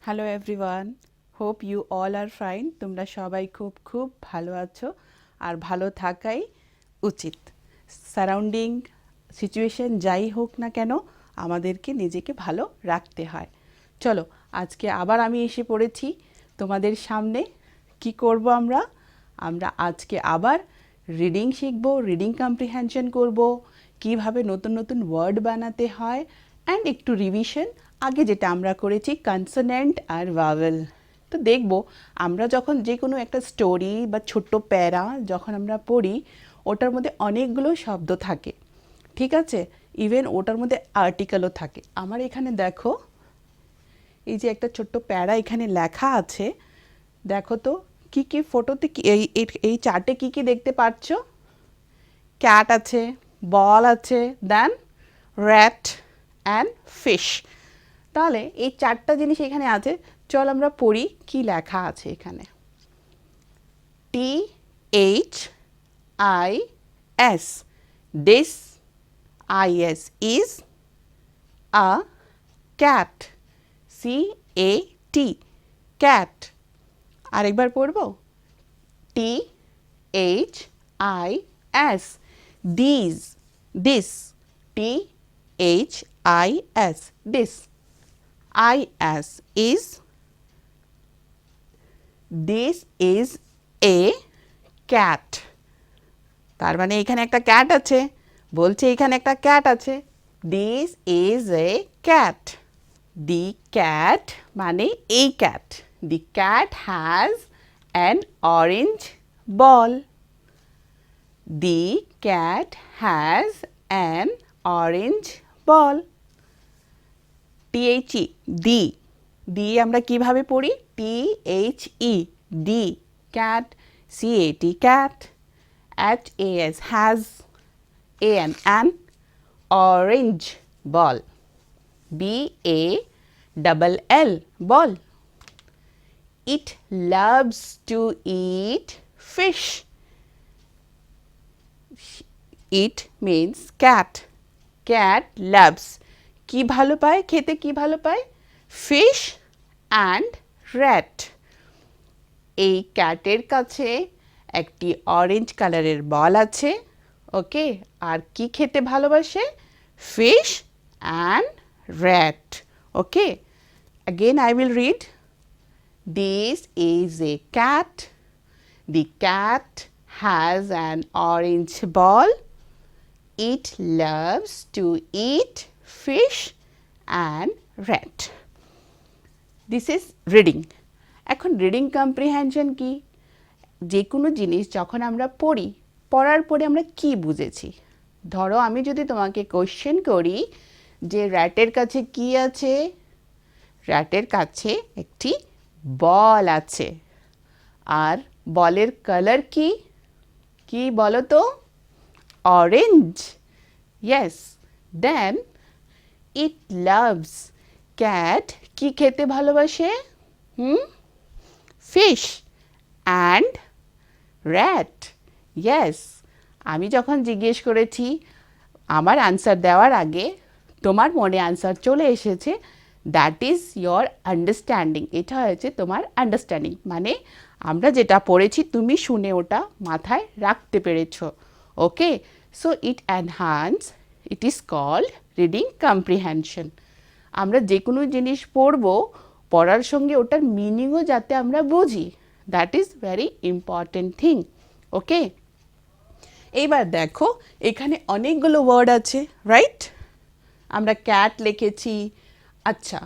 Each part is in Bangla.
Hello everyone, hope you all are fine. তোমরা সবাই খুব খুব ভালো আছো আর ভালো থাকাই উচিত। সারাউন্ডিং সিচুয়েশন যাই হোক না কেন আমাদেরকে নিজেকে ভালো রাখতে হয়। চলো, আজকে আবার আমি এসে পড়েছি তোমাদের সামনে। কি করব আমরা? আমরা আজকে আবার রিডিং শিখব, রিডিং কম্প্রিহেনশন করব, কিভাবে নতুন নতুন ওয়ার্ড বানাতে হয় অ্যান্ড একটু রিভিশন। আগে যেটা আমরা করেছি কনসোনেন্ট আর ভাওয়েল। তো দেখব আমরা যখন যে কোনো একটা স্টোরি বা ছোট্ট প্যারা যখন আমরা পড়ি, ওটার মধ্যে অনেকগুলো শব্দ থাকে, ঠিক আছে? ইভেন ওটার মধ্যে আর্টিকেলও থাকে। আমার এখানে দেখো, এই যে একটা ছোট্ট প্যারা এখানে লেখা আছে, দেখো তো কি কি ফটোতে এই চার্টে কি কি দেখতে পাচ্ছ? ক্যাট আছে, বল আছে, দেন র্যাট অ্যান্ড ফিশ। তাহলে এই চারটা জিনিস এখানে আছে। চল আমরা পড়ি কি লেখা আছে এখানে। THIS, this is is a cat. CAT, cat. আরেকবার পড়বো। THIS, these, this, THIS, this. IS is, this is a cat. তার মানে এখানে একটা ক্যাট আছে, বলছে এখানে একটা ক্যাট আছে। This is a cat. The cat মানে এই cat. The cat has an orange ball. The cat has an orange ball. THE, দি, দি আমরা কিভাবে পড়ি? THE, the, cat. CAT, cat. HAS, has. an orange ball. BALL, ball. It loves to eat fish. It means cat. Cat loves, কি ভালো পায় খেতে, কি ভালো পায়? Fish and rat. এই ক্যাটের কাছে একটি অরেঞ্জ কালারের বল আছে, ওকে। আর কি খেতে ভালোবাসে? Fish and rat, okay. Again I will read. This is a cat. The cat has an orange ball. It loves to eat fish and rat. This is reading. এখন রিডিং কম্প্রিহেনশন কি? যে কোনো জিনিস যখন আমরা পড়ি, পড়ার পরে আমরা কি বুঝেছি? ধরো আমি যদি তোমাকে কোশ্চেন করি যে র্যাটের কাছে কি আছে? র্যাটের কাছে একটি বল আছে। আর বলের কালার কি? কি বলো তো? অরেঞ্জ। ইয়েস। দেন ইট লাভস, ক্যাট কি খেতে ভালোবাসে? Fish and rat. ইয়েস। আমি যখন জিজ্ঞেস করেছি, আমার আনসার দেওয়ার আগে তোমার মনে আনসার চলে এসেছে। That is your understanding. এটা হয়েছে তোমার আন্ডারস্ট্যান্ডিং, মানে আমরা যেটা পড়েছি তুমি শুনে ওটা মাথায় রাখতে পেরেছো, okay. So it enhance, it is called reading comprehension. আমরা যে কোনো জিনিস পড়বো, পড়ার সঙ্গে ওটার মিনিংও যাতে আমরা বুঝি, that is very important thing, okay. এইবার দেখো এখানে অনেকগুলো ওয়ার্ড আছে, রাইট? আমরা ক্যাট লিখেছি। আচ্ছা,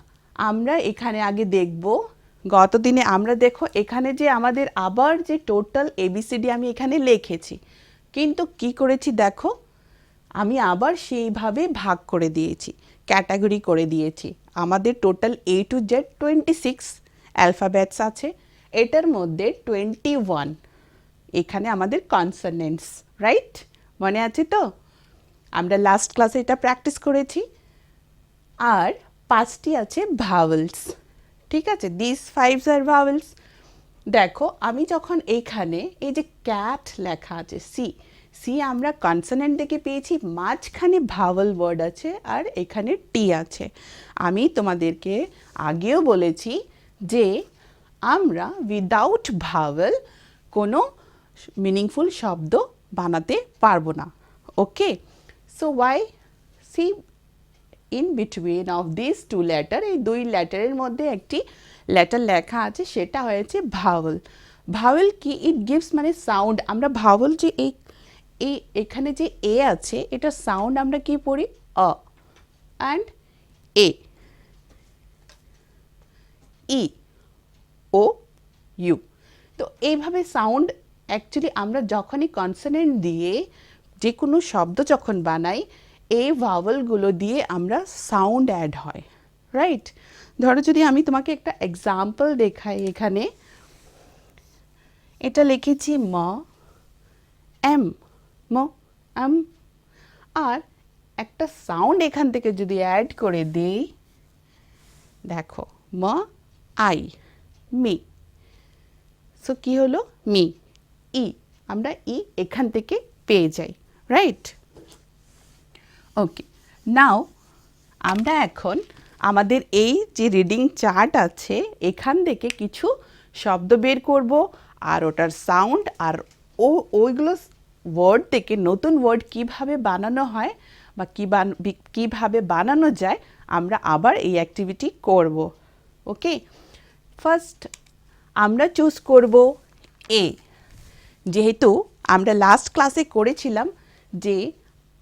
আমরা এখানে আগে দেখব, গত দিনে আমরা দেখো এখানে যে আমাদের আবার যে টোটাল ABCD আমি এখানে লিখেছি, কিন্তু কি করেছি দেখো, আমি আবার সেইভাবে ভাগ করে দিয়েছি, ক্যাটাগরি করে দিয়েছি। আমাদের total A to Z 26 alphabets আছে, এটার মধ্যে 21 এখানে আমাদের কনসোনেন্টস, রাইট? মনে আছে তো? আমরা লাস্ট ক্লাসে এটা প্র্যাকটিস করেছি। আর 5টি আছে ভাওয়েলস, ঠিক আছে? This 5 are vowels. দেখো আমি যখন এইখানে এই যে ক্যাট লেখা আছে, সি, সি আমরা কনসোনেন্ট থেকে পেয়েছি, মাঝখানে ভাওয়েল ওয়ার্ড আছে আর এখানে টি আছে। আমি তোমাদেরকে আগেও বলেছি যে আমরা উইদাউট ভাওয়েল কোনো মিনিংফুল শব্দ বানাতে পারবো না। Okay, so Y C in between of this two letter, এই দুই লেটারের মধ্যে একটি লেটার লেখা আছে, সেটা হয়েছে ভাওয়েল। ভাওয়েল কি? ইট গিভস মানে সাউন্ড। আমরা ভাওয়েল যে এই এখানে যে এ আছে, এটা সাউন্ড আমরা কি পড়ি? A and E, I, O, U. তো এইভাবে সাউন্ড অ্যাকচুয়ালি আমরা যখনই কনসোনেন্ট দিয়ে যে কোনো শব্দ যখন বানাই, এই ভাওয়েলগুলো দিয়ে আমরা সাউন্ড অ্যাড হয়, রাইট? ধরো যদি আমি তোমাকে একটা এক্সাম্পল দেখাই, এখানে এটা লিখেছি ম, এম, ম, এম, আর একটা সাউন্ড এখান থেকে যদি অ্যাড করে দিই, দেখো ম, আই, মি। সো কী হলো? মি, ই, আমরা ই এখান থেকে পেয়ে যাই, রাইট? ওকে, নাও আমরা এখন আমাদের এই যে রিডিং চার্ট আছে, এখান থেকে কিছু শব্দ বের করব, আর ওটার সাউন্ড আর ওইগুলো ওয়ার্ড থেকে নতুন ওয়ার্ড কিভাবে বানানো হয় বা কীভাবে বানানো যায়, আমরা আবার এই অ্যাক্টিভিটি করব। ওকে, ফার্স্ট আমরা চুজ করব এ। যেহেতু আমরা লাস্ট ক্লাসে করেছিলাম যে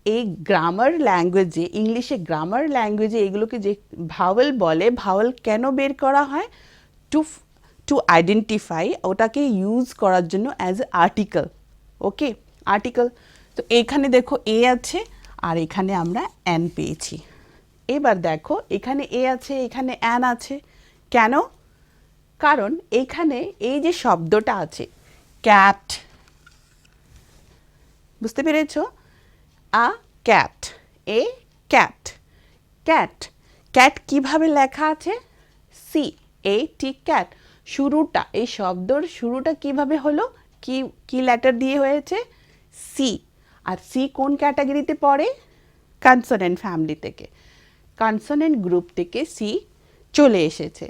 এই গ্রামার ল্যাঙ্গুয়েজে, ইংলিশে গ্রামার ল্যাঙ্গুয়েজে এগুলোকে যে ভাওয়েল বলে, ভাওয়েল কেন বের করা হয়? টু আইডেন্টিফাই, ওটাকে ইউজ করার জন্য as a article. Okay, article. তো এখানে দেখো এ আছে আর এখানে আমরা অ্যান পেয়েছি। এবার দেখো এখানে এ আছে, এখানে অ্যান আছে। কেন? কারণ এখানে এই যে শব্দটা আছে ক্যাট, বুঝতে পেরেছ? আ ক্যাট, এ ক্যাট, ক্যাট। ক্যাট কিভাবে লেখা আছে? সি, এ টি, ক্যাট। শুরুটা, এই শব্দর শুরুটা কিভাবে হলো? কি লেটার দিয়ে হয়েছে? সি। আর সি কোন ক্যাটাগরিতে পড়ে? কনসোনেন্ট ফ্যামিলি থেকে, কনসোনেন্ট গ্রুপ থেকে সি চলে এসেছে।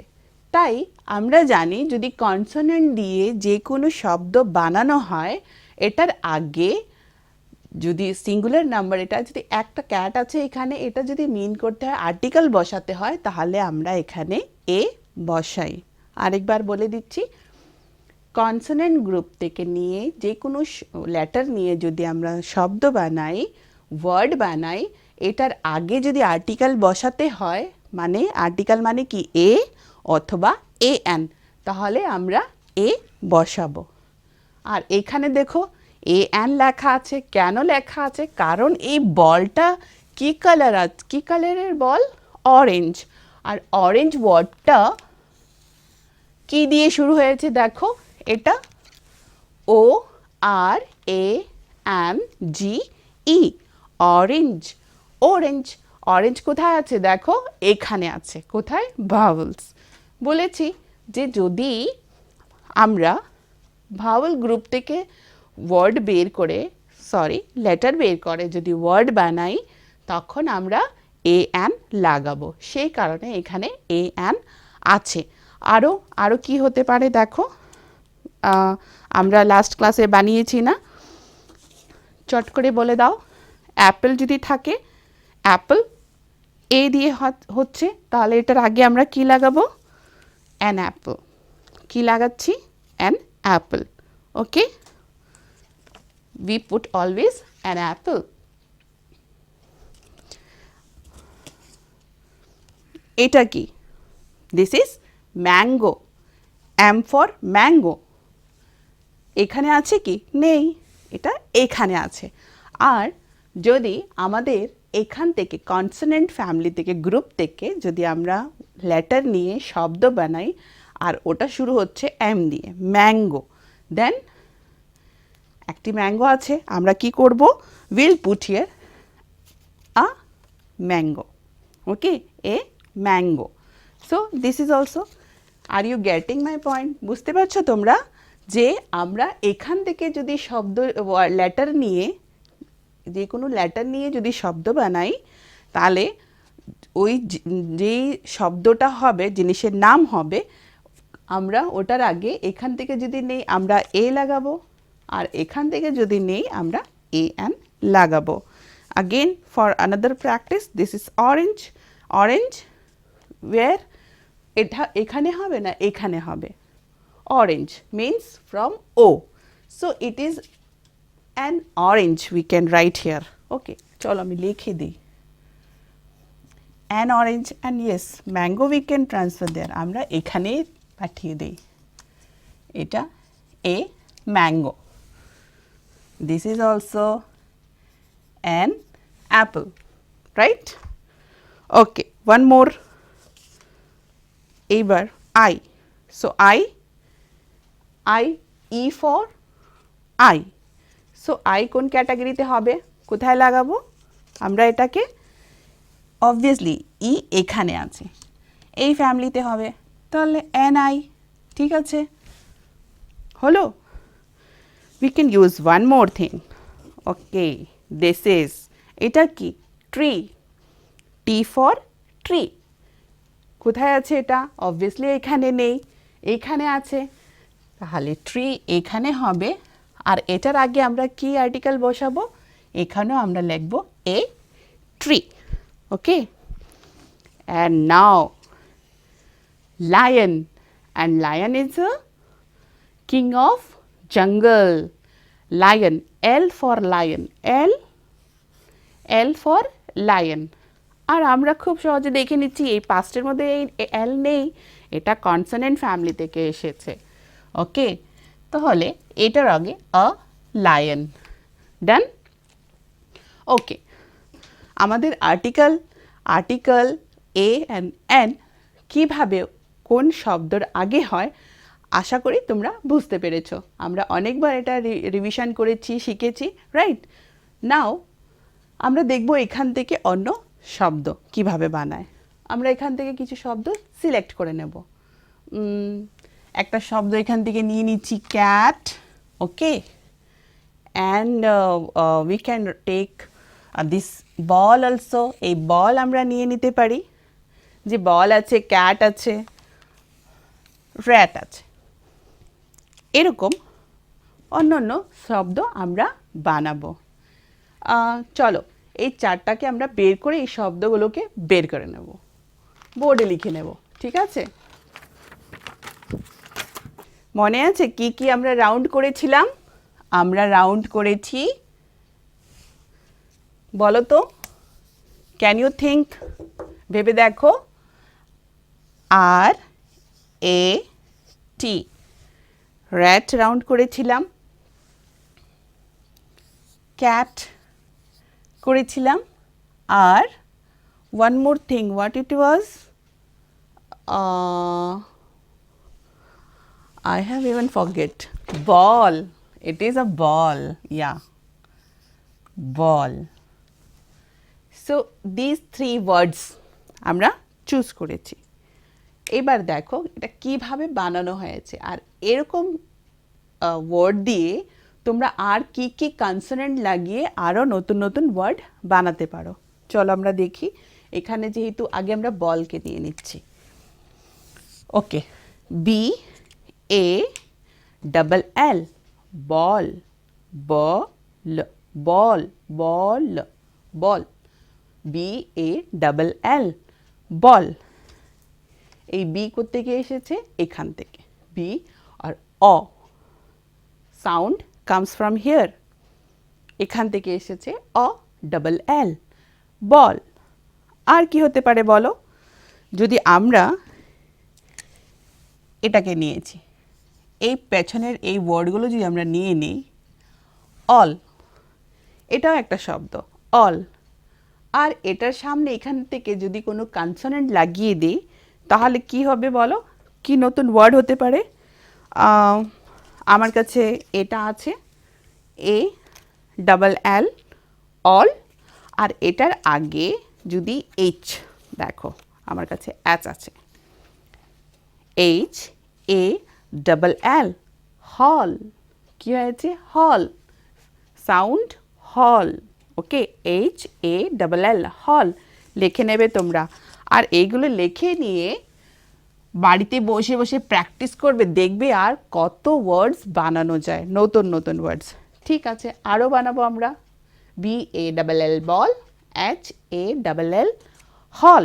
তাই আমরা জানি যদি কনসোনেন্ট দিয়ে যে কোনো শব্দ বানানো হয়, এটার আগে যদি সিঙ্গুলার নাম্বার, এটা যদি একটা ক্যাট আছে এখানে, এটা যদি মিন করতে হয় আর্টিকেল বসাতে হয়, তাহলে আমরা এখানে এ বসাই। আরেকবার বলে দিচ্ছি, কনসোনেন্ট গ্রুপ থেকে নিয়ে যে কোনো লেটার নিয়ে যদি আমরা শব্দ বানাই, ওয়ার্ড বানাই, এটার আগে যদি আর্টিকেল বসাতে হয়, মানে আর্টিকেল মানে কি? এ অথবা এ এন, তাহলে আমরা এ বসাবো। আর এখানে দেখো এ এন লেখা আছে। কেন লেখা আছে? কারণ এই বলটা কি কালার আছে? কি কালারের বল? অরেঞ্জ। আর অরেঞ্জ ওয়ার্ডটা কি দিয়ে শুরু হয়েছে? দেখো এটা O R A N G E, orange, orange. Orange কোথায় আছে? দেখো এখানে আছে। কোথায়? ভাওয়েলস। বলেছি যে যদি আমরা ভাওয়েল গ্রুপ থেকে ওয়ার্ড বের করে, লেটার বের করে যদি ওয়ার্ড বানাই, তখন আমরা এ এন লাগাবো। সেই কারণে এখানে এ এন আছে। আরও কি হতে পারে দেখো, আমরা লাস্ট ক্লাসে বানিয়েছি না? চট করে বলে দাও। অ্যাপেল যদি থাকে, অ্যাপেল এ দিয়ে হচ্ছে, তাহলে এটার আগে আমরা কি লাগাবো? An Apple. কি লাগাচ্ছি? An Apple. Okay, we put always an apple. এটা কি? This is mango. M for mango. এখানে আছে কি? নেই, এটা এখানে আছে। আর যদি আমাদের এখান থেকে কনসোনেন্ট ফ্যামিলি থেকে, গ্রুপ থেকে যদি আমরা লেটার নিয়ে শব্দ বানাই আর ওটা শুরু হচ্ছে এম দিয়ে, ম্যাঙ্গো, দেন একটি ম্যাঙ্গো আছে, আমরা কি করব? Will put here a mango. Okay, a mango. So this is also, are you getting my point? বুঝতে পারছো তোমরা যে আমরা এখান থেকে যদি শব্দ লেটার নিয়ে, যে কোনো লেটার নিয়ে যদি শব্দ বানাই, তাহলে ওই যেই শব্দটা হবে, জিনিসের নাম হবে, আমরা ওটার আগে এখান থেকে যদি নেই আমরা এ লাগাবো, আর এখান থেকে যদি নেই আমরা এ এন লাগাবো। Again for another practice, this is orange. Orange where এটা এখানে হবে না এখানে হবে। Orange means from O. So it is an orange we can write here. Okay, চলো আমি লিখে দিই। An orange and yes, mango we can transfer there. আমরা এখানে পাঠিয়ে দেই। এটা a mango. This is also an apple, right? Okay, one more. এবার I. So I E for I. So I কোন ক্যাটাগরিতে হবে? কোথায় লাগাবো? আমরা এটাকে obviously E এখানে আছে, এই ফ্যামিলিতে হবে, তাহলে NI, ঠিক আছে, হলো? We can use one more thing. Okay, this is, এটা কি? Tree. T for tree. কোথায় আছে এটা? Obviously এখানে নেই, এখানে আছে, তাহলে tree এখানে হবে, আর এটার আগে আমরা কি আর্টিকেল বসাবো? এখানেও আমরা লিখব a tree. Okay, and now lion, and lion is a king of jungle. Lion, L for lion, L for lion. আর আমরা খুব সহজে দেখে নিচ্ছি এই পাঁচটার মধ্যে এই L নেই, এটা কনসোনেন্ট ফ্যামিলি থেকে এসেছে। ওকে, তাহলে এটার আগে a lion. ডান? ওকে, আমাদের আর্টিকেল a and n কিভাবে কোন শব্দের আগে হয় আশা করি তোমরা বুঝতে পেরেছো। আমরা অনেকবার এটা রিভিশন করেছি, শিখেছি, রাইট? নাও আমরা দেখব এখান থেকে অন্য শব্দ কিভাবে বানায়। আমরা এখান থেকে কিছু শব্দ সিলেক্ট করে নেব। একটা শব্দ এখান থেকে নিয়ে নিচ্ছি cat. Okay, and we can take this ball also. এই বল আমরা নিয়ে নিতে পারি, যে বল আছে, ক্যাট আছে, র্যাট আছে, এরকম অন্য শব্দ আমরা বানাবো। চলো এই চারটাকে আমরা বের করে এই শব্দগুলোকে বের করে নেব, বোর্ডে লিখে নেব, ঠিক আছে? মনে আছে কি কি আমরা রাউন্ড করেছিলাম? আমরা রাউন্ড করেছি, বলো তো, ক্যান ইউ থিঙ্ক? ভেবে দেখো। R A T, rat round করেছিলাম, ক্যাট করেছিলাম, আর one more thing, what it was? I have even forget. Ball. It is a ball. Yeah. Ball. So these three words আমরা চুজ করেছি। এবার দেখো এটা কিভাবে বানানো হয়েছে, আর এরকম ওয়ার্ড দিয়ে তোমরা আর কি কি কনসোনেন্ট লাগিয়ে আরও নতুন নতুন ওয়ার্ড বানাতে পারো। চলো আমরা দেখি। এখানে যেহেতু আগে আমরা বলকে নিয়ে নিচ্ছি। Okay, B A double L, ball, ball, ball, ball, ball, B A double L, ball. এই বি কোত্থেকে এসেছে? এখান থেকে। বি আর অ সাউন্ড কামস ফ্রম হিয়ার, এখান থেকে এসেছে অ ডাবল এল, বল। আর কি হতে পারে বলো? যদি আমরা এটাকে নিয়েছি, এই পেছনের এই ওয়ার্ডগুলো যদি আমরা নিয়ে নিই, অল, এটাও একটা শব্দ, অল। আর এটার সামনে এখান থেকে যদি কোনো কনসোনেন্ট লাগিয়ে দিই তাহলে কি হবে বলো? কি নতুন ওয়ার্ড হতে পারে? আমার কাছে এটা আছে, এ ডাবল এল, অল, আর এটার আগে যদি এইচ, দেখো আমার কাছে এচ আছে, এইচ এ ডাবল এল, হল। কি হয়েছে? হল, সাউন্ড হল। ওকে, এইচ এ ডাবল এল, হল লিখে নেবে তোমরা। আর এইগুলো লিখে নিয়ে বাড়িতে বসে বসে প্র্যাকটিস করবে, দেখবে আর কত ওয়ার্ডস বানানো যায়, নতুন নতুন ওয়ার্ডস। ঠিক আছে, আরও বানাবো আমরা। BALL বল, HALL হল।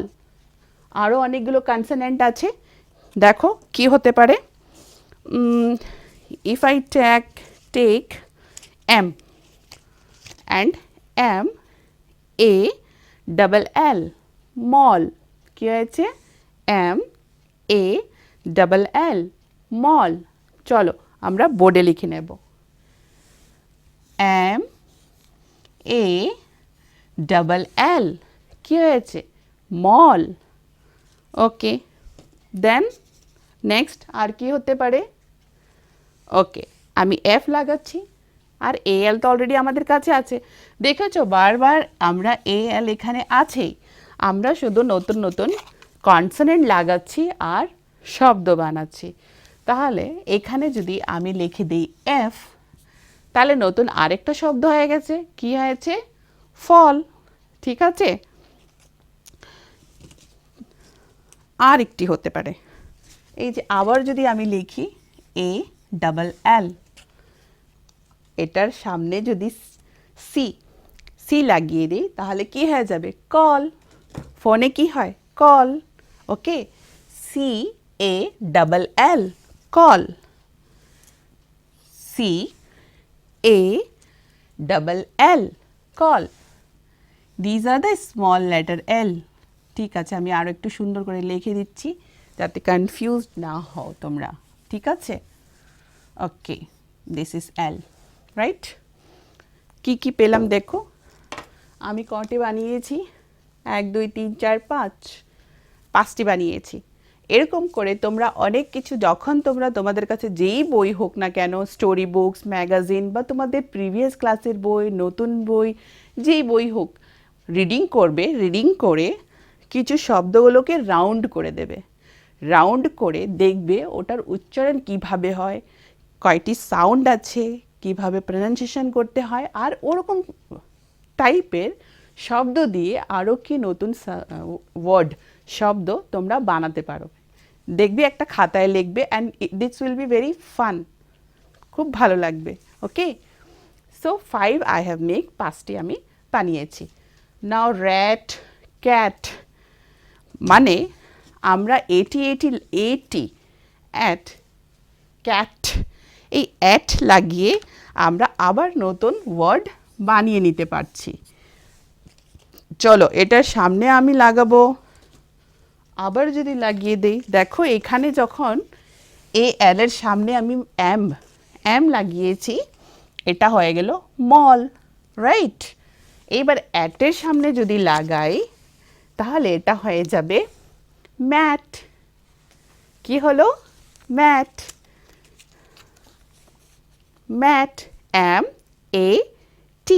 আরও অনেকগুলো কনসোনেন্ট আছে, দেখো কি হতে পারে। If I take M and MALL mall, কি হয়েছে? MALL মল। চলো আমরা বোর্ডে লিখে নেব। MALL কি হয়েছে? মল। ওকে, দেন নেক্সট আর কি হতে পারে? ওকে, আমি F লাগাচ্ছি, আর AL তো অলরেডি আমাদের কাছে আছে। দেখেছো বারবার আমরা AL এখানে আছেই, আমরা শুধু নতুন নতুন কনসোনেন্ট লাগাচ্ছি আর শব্দ বানাচ্ছি। তাহলে এখানে যদি আমি লিখে দিই F, তাহলে নতুন আরেকটা শব্দ হয়ে গেছে, কি হয়েছে? ফল। ঠিক আছে, আর একটি হতে পারে, এই যে আবার যদি আমি লিখি ALL, এটার সামনে যদি সি লাগিয়ে দিই তাহলে কি হয়ে যাবে? কল। ফোনে কি হয়? Call. Okay, CALL call, CALL call. These are the small letter L। ঠিক আছে, আমি আরও একটু সুন্দর করে লিখে দিচ্ছি যাতে কনফিউজ না হও তোমরা। ঠিক আছে, ওকে, দিস ইজ L, রাইট? কি কি পেলাম দেখো, আমি কটি বানিয়েছি? 1 2 3 4 5টি বানিয়েছি। এরকম করে তোমরা অনেক কিছু, যখন তোমরা তোমাদের কাছে যেই বই হোক না কেন, স্টোরি বুকস, ম্যাগাজিন বা তোমাদের প্রিভিয়াস ক্লাসের বই, নতুন বই, যেই বই হোক, রিডিং করবে, রিডিং করে কিছু শব্দগুলোকে রাউন্ড করে দেবে। রাউন্ড করে দেখবে ওটার উচ্চারণ কিভাবে হয়, কয়টি সাউন্ড আছে, কিভাবে প্রনাউন্সিয়েশন করতে হয়, আর ওরকম টাইপের শব্দ দিয়ে আরও কি নতুন ওয়ার্ড, শব্দ তোমরা বানাতে পারো। দেখবে একটা খাতায় লিখবে, and this will be very fun, খুব ভালো লাগবে। ওকে, সো 5 আই হ্যাভ মেক, 5টি আমি বানিয়েছি। নাও র্যাট, ক্যাট, মানে আমরা এটি অ্যাট, ক্যাট, এই অ্যাট লাগিয়ে আমরা আবার নতুন ওয়ার্ড বানিয়ে নিতে পারছি। চলো এটার সামনে আমি লাগাবো, আবার যদি লাগিয়ে দিই, দেখো এখানে যখন AL এর সামনে আমি M লাগিয়েছি, এটা হয়ে গেল মল, রাইট? এইবার অ্যাটের সামনে যদি লাগাই তাহলে এটা হয়ে যাবে ম্যাট। কি হলো? Mat. Mat, MAT,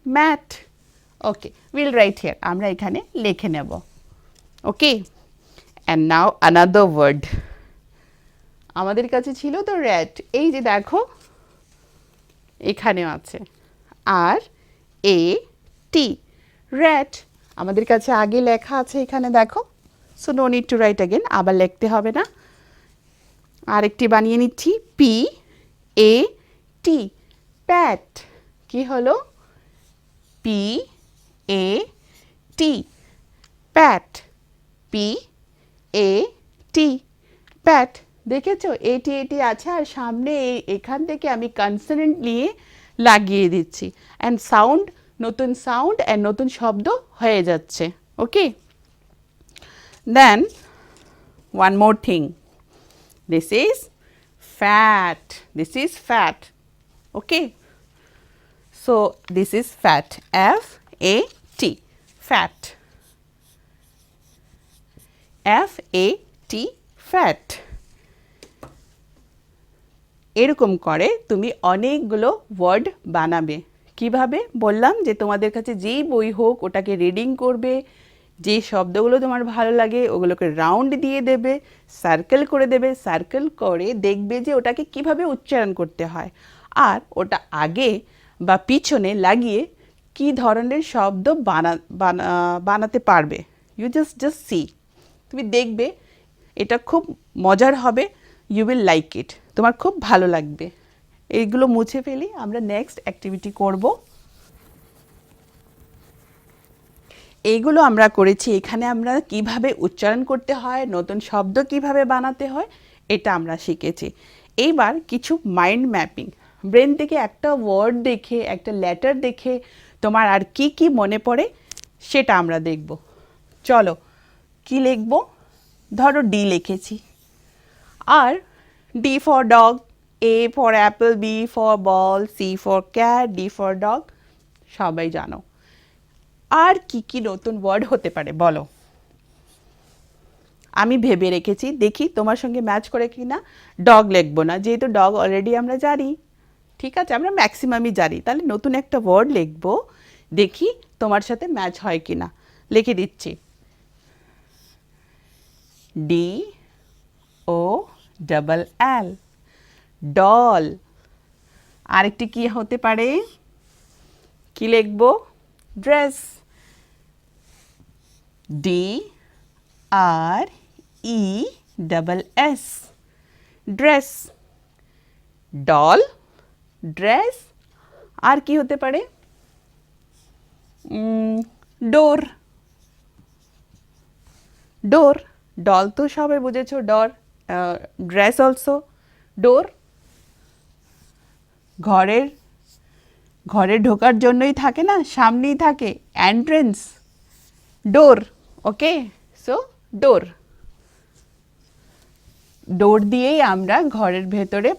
mat. Okay, will write here, আমরা এখানে লিখে নেব। Okay, and now another word. আমাদের কাছে ছিল তো র্যাট, এই যে দেখো এখানেও আছে, আর AT, র্যাট আমাদের কাছে আগে লেখা আছে এখানে, দেখো। So no need to write again, আবার লিখতে হবে না। আরেকটি বানিয়ে নিচ্ছি, PAT, প্যাট। কি হলো? PAT, প্যাট। PAT, প্যাট। দেখেছো AT আছে, আর সামনে এখান থেকে আমি কনসোনেন্ট নিয়ে লাগিয়ে দিচ্ছি, অ্যান্ড সাউন্ড, নতুন সাউন্ড অ্যান্ড নতুন শব্দ হয়ে যাচ্ছে। ওকে, দেন one more thing, this is fat, this is fat. Okay, so this is fat, FAT, fat, FAT, fat. এরকম করে তুমি অনেকগুলো ওয়ার্ড বানাবে। কিভাবে বললাম, যে তোমাদের কাছে যেই বই হোক ওটাকে রিডিং করবে, যে শব্দগুলো তোমার ভালো লাগে ওগুলোকে রাউন্ড দিয়ে দেবে, সার্কেল করে দেবে, সার্কেল করে দেখবে যে ওটাকে কিভাবে উচ্চারণ করতে হয়, আর ওটা আগে বা পিছনে লাগিয়ে কি ধরনের শব্দ বানাতে পারবে। ইউ জাস্ট সি, তুমি দেখবে এটা খুব মজার হবে, ইউ উইল লাইক ইট, তোমার খুব ভালো লাগবে। এইগুলো মুছে ফেলি, আমরা নেক্সট অ্যাক্টিভিটি করব। এইগুলো আমরা করেছি, এখানে আমরা কিভাবে উচ্চারণ করতে হয়, নতুন শব্দ কিভাবে বানাতে হয়, এটা আমরা শিখেছি। এইবার কিছু মাইন্ড ম্যাপিং, ব্রেন থেকে একটা ওয়ার্ড দেখে, একটা লেটার দেখে তোমার আর কি কি মনে পড়ে সেটা আমরা দেখব। চলো কি লিখব? ধরো ডি লিখেছি, আর D for dog, A for apple, B for ball, C for cat, D for dog, সবাই জানো। আর কি কি নতুন ওয়ার্ড হতে পারে বলো? আমি ভেবে রেখেছি, দেখি তোমার সঙ্গে ম্যাচ করে কি না। ডগ লিখবো না, যেহেতু ডগ অলরেডি আমরা জানি, ঠিক আছে, আমরা ম্যাক্সিমামই জানি, তাহলে নতুন একটা ওয়ার্ড লিখবো, দেখি তোমার সাথে ম্যাচ হয় কি না। লিখে দিচ্ছি, D O double L, doll. আরেকটি কি হতে পারে? কি লিখবো? Dress, D R E double S, dress. Doll, dress, আর কি হতে পারে? ডোর, ডোর, ডল তো সবাই বুঝেছো, ডর, ড্রেস অলসো, ডোর। ঘরের, ঘরে ঢোকার জন্যই থাকে না, সামনেই থাকে, এন্ট্রেন্স, ডোর। ওকে, সো ডোর, ডোর দিয়েই আমরা ঘরের ভেতরে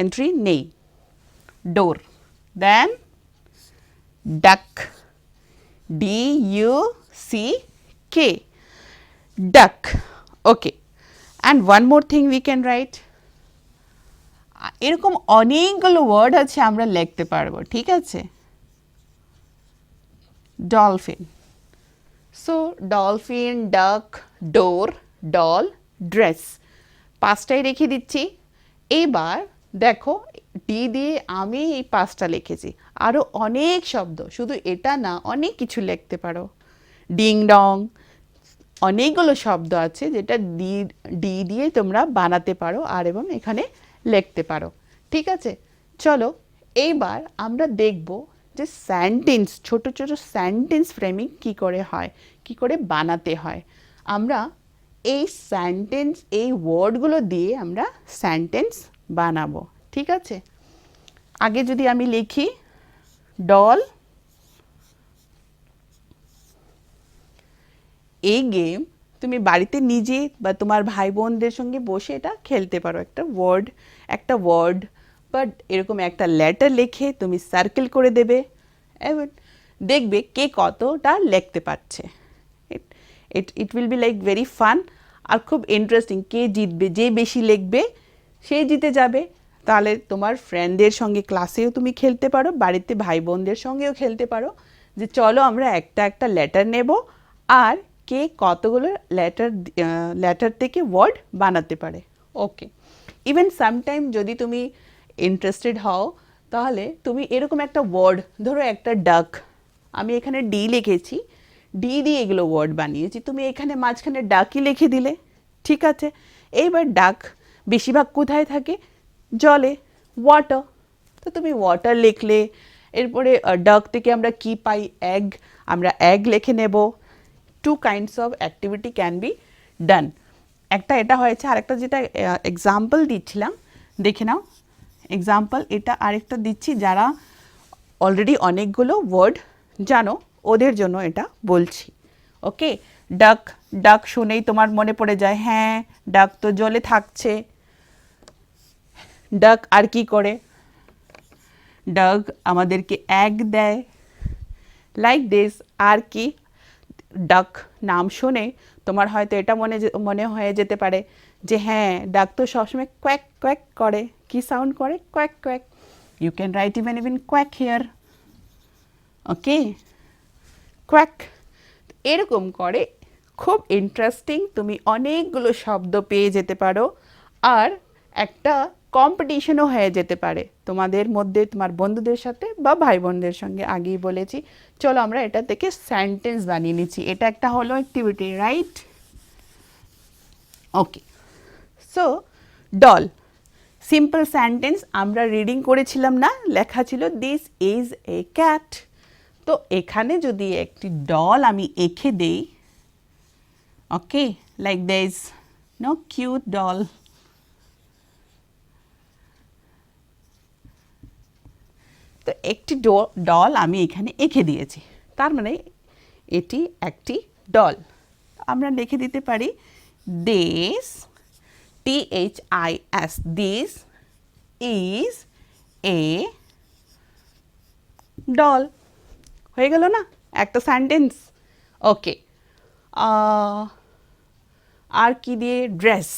এন্ট্রি নেই, ডোর। দেন ডাক, DUCK, duck. Okay, and one more thing we can write. এরকম অনেকগুলো ওয়ার্ড আছে আমরা লিখতে পারবো, ঠিক আছে? ডলফিন, সো ডলফিন, ডাক, ডোর, ডল, ড্রেস, পাঁচটাই রেখে দিচ্ছি। এবার দেখো, ডি দিয়ে আমি এই পাঁচটা লিখেছি, আরও অনেক শব্দ, শুধু এটা না, অনেক কিছু লিখতে পারো। ডিং ডং, অনেকগুলো শব্দ আছে যেটা ডি দিয়ে তোমরা বানাতে পারো আর এবং এখানে লিখতে পারো, ঠিক আছে? চলো এইবার আমরা দেখব যে সেন্টেন্স, ছোট ছোট সেন্টেন্স ফ্রেমিং কি করে হয়, কি করে বানাতে হয়। আমরা এই সেন্টেন্স, এই ওয়ার্ডগুলো দিয়ে আমরা সেন্টেন্স বানাবো, ঠিক আছে? আগে যদি আমি লিখি ডল, এই গেম তুমি বাড়িতে নিজে বা তোমার ভাই বোনদের সঙ্গে বসে এটা খেলতে পারো। একটা ওয়ার্ড বাট এরকম একটা লেটার লিখে তুমি সার্কেল করে দেবে, এবং দেখবে কে কতটা লিখতে পারছে। It will be like very fun, আর খুব ইন্টারেস্টিং। কে জিতবে, যে বেশি লিখবে সে জিতে যাবে। তাহলে তোমার ফ্রেন্ডদের সঙ্গে ক্লাসেও তুমি খেলতে পারো, বাড়িতে ভাই বোনদের সঙ্গেও খেলতে পারো, যে চলো আমরা একটা লেটার নেব, আর কে কতগুলো লেটার থেকে ওয়ার্ড বানাতে পারে। ওকে, ইভেন সামটাইম যদি তুমি ইন্টারেস্টেড হও, তাহলে তুমি এরকম একটা ওয়ার্ড, ধরো একটা ডাক, আমি এখানে ডি লিখেছি, ডি দিয়ে এগুলো ওয়ার্ড বানিয়েছি, তুমি এখানে মাঝখানে ডাকই লিখে দিলে, ঠিক আছে? এইবার ডাক বেশিরভাগ কোথায় থাকে? জলে, ওয়াটার, তো তুমি ওয়াটার লিখলে। এরপরে ডাক থেকে আমরা কি পাই? এগ, আমরা এগ লিখে নেব। Two kinds of activity can be done. একটা এটা হয়েছে, আরেকটা যেটা এক্সাম্পল দিচ্ছিলাম, দেখে নাও এক্সাম্পল। এটা আরেকটা দিচ্ছি, যারা অলরেডি অনেকগুলো ওয়ার্ড জানো ওদের জন্য এটা বলছি। ওকে, ডাক, ডাক শুনেই তোমার মনে পড়ে যায়, হ্যাঁ ডাক তো জলে থাকছে। ডাক আর কি করে? ডাক আমাদেরকে এগ দেয়, লাইক দিস। আর কি? ডাক নাম শুনে তোমার হয়তো এটা মনে হয়ে যেতে পারে যে হ্যাঁ ডাক তো সবসময় কোয়াক কোয়াক করে। কি সাউন্ড করে? Quack quack. You can write even quack here. Okay, quack এরকম করে, খুব ইন্টারেস্টিং। তুমি অনেকগুলো শব্দ পেয়ে যেতে পারো, আর একটা কম্পিটিশনও হয়ে যেতে পারে তোমাদের মধ্যে, তোমার বন্ধুদের সাথে বা ভাই বোনদের সঙ্গে। আগেই বলেছি, চলো আমরা এটা থেকে সেন্টেন্স বানিয়ে নিচ্ছি। এটা একটা হলো অ্যাক্টিভিটি, রাইট? ওকে, সো ডল সিম্পল সেন্টেন্স আমরা রিডিং করেছিলাম না, লেখা ছিল দিস ইজ এ ক্যাট। তো এখানে যদি একটি ডল আমি এঁকে দেই, okay, like this, no cute doll, তো একটি ডল আমি এখানে এঁকে দিয়েছি, তার মানে এটি একটি ডল। আমরা লিখে দিতে পারি this, THIS, this is a doll. হয়ে গেল না একটা সেন্টেন্স? ওকে, আর কি দিয়ে? Dress,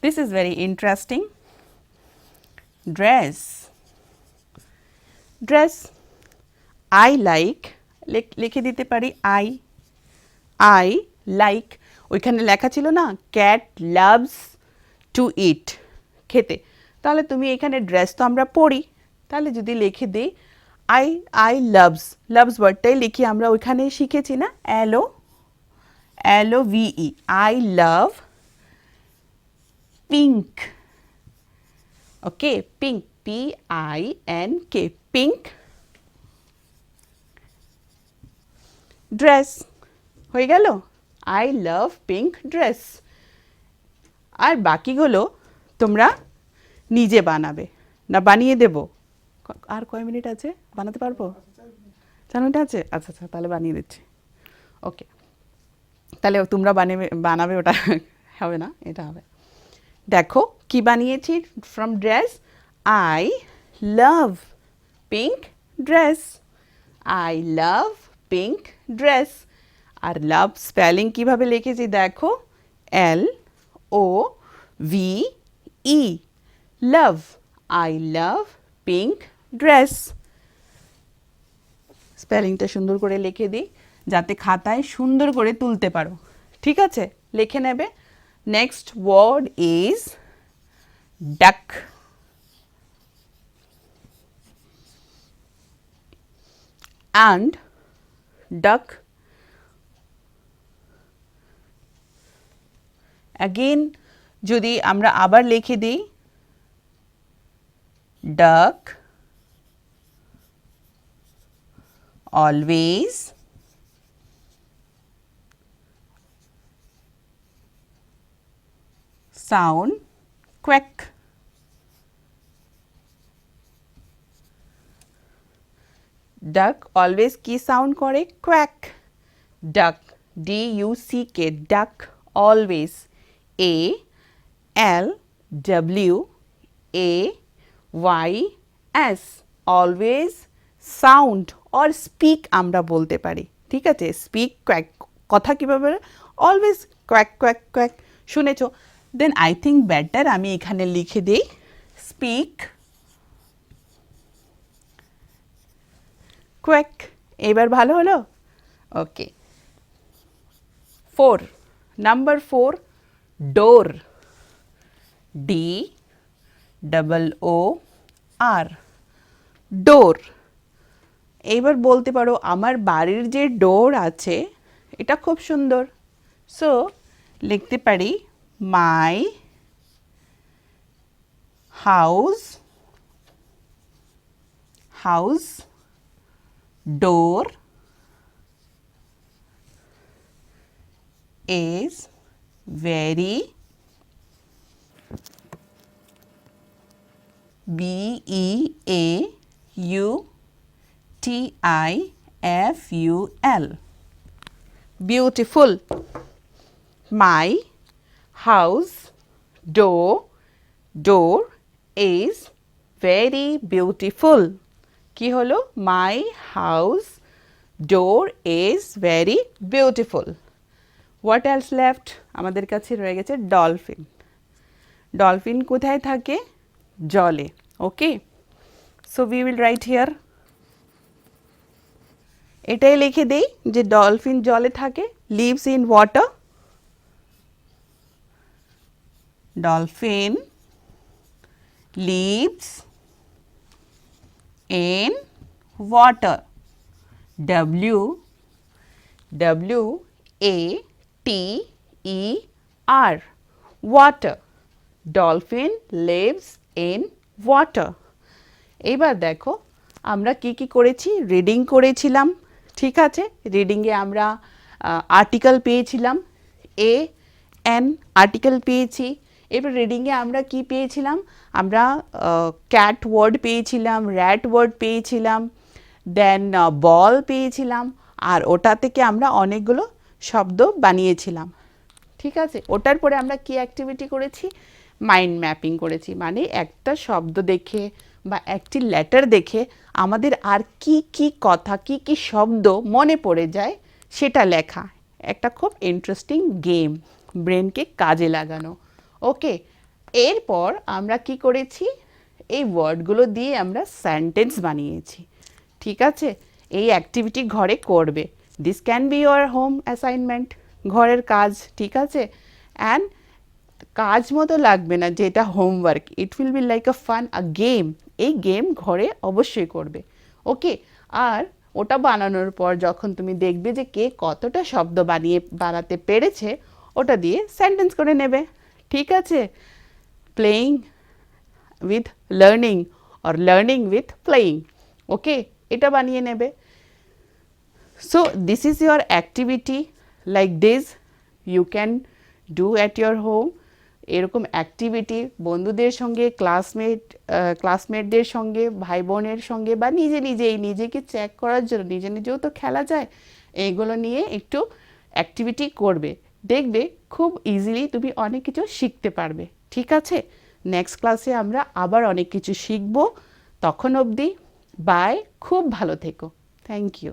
this is very interesting. Dress, dress, I like, লিখে দিতে পারি আই লাইক, ওইখানে লেখা ছিল না ক্যাট লাভস টু ইট, খেতে, তাহলে তুমি এখানে ড্রেস তো আমরা পড়ি, তাহলে যদি লিখে দিই আই লাভস, লাভস ওয়ার্ডটাই লিখি, আমরা ওইখানে শিখেছি না LOVE, I love pink, okay, pink, PINK, pink. Dress হয়ে গেল, আই লাভ পিঙ্ক ড্রেস। আর বাকিগুলো তোমরা নিজে বানাবে, না বানিয়ে দেব? আর কয় মিনিট আছে, বানাতে পারবো? 4 মিনিট আছে, আচ্ছা আচ্ছা, তাহলে বানিয়ে দিচ্ছি। ওকে, তাহলে তোমরা বানাবে, ওটা হবে না, এটা হবে। দেখো কি বানিয়েছি from dress, I love pink dress, I love pink dress. আর লাভ স্পেলিং কিভাবে লিখেছি দেখো, LOVE, love, I love pink dress. স্পেলিংটা সুন্দর করে লিখে দিই যাতে খাতায় সুন্দর করে তুলতে পারো, ঠিক আছে? লিখে নেবে। নেক্সট ওয়ার্ড ইজ ডাক, and duck, again যদি আমরা আবার লিখে দিই duck, always, sound quack, duck always কি সাউন্ড করে? quack, duck, DUCK, duck, always, ALWAYS, always, sound or speak আমরা বলতে পারি, ঠিক আছে? speak, quack, কথা কিভাবে? always quack quack quack, শুনেছো? দেন আই থিঙ্ক বেটার আমি এখানে লিখে দিই speak quack। এবার ভালো হলো? ওকে, 4, নাম্বার 4, ডোর, DOOR, ডোর। এইবার বলতে পারো আমার বাড়ির যে ডোর আছে এটা খুব সুন্দর, সো লিখতে পারি my house door is very BEAUTIFUL, beautiful। my house door is very beautiful। কি হলো? my house door is very beautiful। what else left? আমাদের কাছে রয়ে গেছে ডলফিন। ডলফিন কোথায় থাকে? জলে, okay, so we will write here, এটাই লিখে দেই যে ডলফিন জলে থাকে, lives in water, dolphin lives in water, WATER, আর water, dolphin lives in water. এইবার দেখো আমরা কি কি করেছি, রিডিং করেছিলাম, ঠিক আছে, রিডিংয়ে আমরা আর্টিকেল পেয়েছিলাম, এ এন আর্টিকেল পেয়েছি। এবার রিডিংয়ে আমরা কি পেয়েছিলাম, আমরা ক্যাট ওয়ার্ড পেয়েছিলাম, র্যাট ওয়ার্ড পেয়েছিলাম, দেন বল পেয়েছিলাম, আর ওটা থেকে আমরা অনেকগুলো শব্দ বানিয়েছিলাম, ঠিক আছে। ওটার পরে আমরা কি অ্যাক্টিভিটি করেছি, মাইন্ড ম্যাপিং করেছি, মানে একটা শব্দ দেখে বা একটি লেটার দেখে আমাদের আর কি কি কথা, কি কি শব্দ মনে পড়ে যায় সেটা লেখা। একটা খুব ইন্টারেস্টিং গেম, ব্রেনকে কাজে লাগানো। ওকে, এরপর আমরা কি করেছি, এই ওয়ার্ডগুলো দিয়ে আমরা সেন্টেন্স বানিয়েছি, ঠিক আছে। এই অ্যাক্টিভিটি ঘরে করবে, this can be your home assignment, ঘরের কাজ, ঠিক আছে। অ্যান্ড কাজ মতো লাগবে না যে এটা homework, it will be like a fun, a game. এই গেম ঘরে অবশ্যই করবে, ওকে। আর ওটা বানানোর পর যখন তুমি দেখবে যে কে কতটা শব্দ বানাতে পেরেছে, ওটা দিয়ে সেন্টেন্স করে নেবে, ঠিক আছে। Playing with learning or learning with playing, okay, এটা বানিয়ে নেবে। So this is your activity, like this you can do at your home. এরকম অ্যাক্টিভিটি বন্ধুদের সঙ্গে, ক্লাসমেটদের সঙ্গে, ভাই বোনের সঙ্গে, বা নিজেকে চেক করার জন্য, নিজেও তো খেলা যায়, এইগুলো নিয়ে একটু অ্যাক্টিভিটি করবে, দেখবে খুব ইজিলি তুমি অনেক কিছু শিখতে পারবে, ঠিক আছে। নেক্সট ক্লাসে আমরা আবার অনেক কিছু শিখব, তখন অবধি বাই, খুব ভালো থেকো, থ্যাংক ইউ।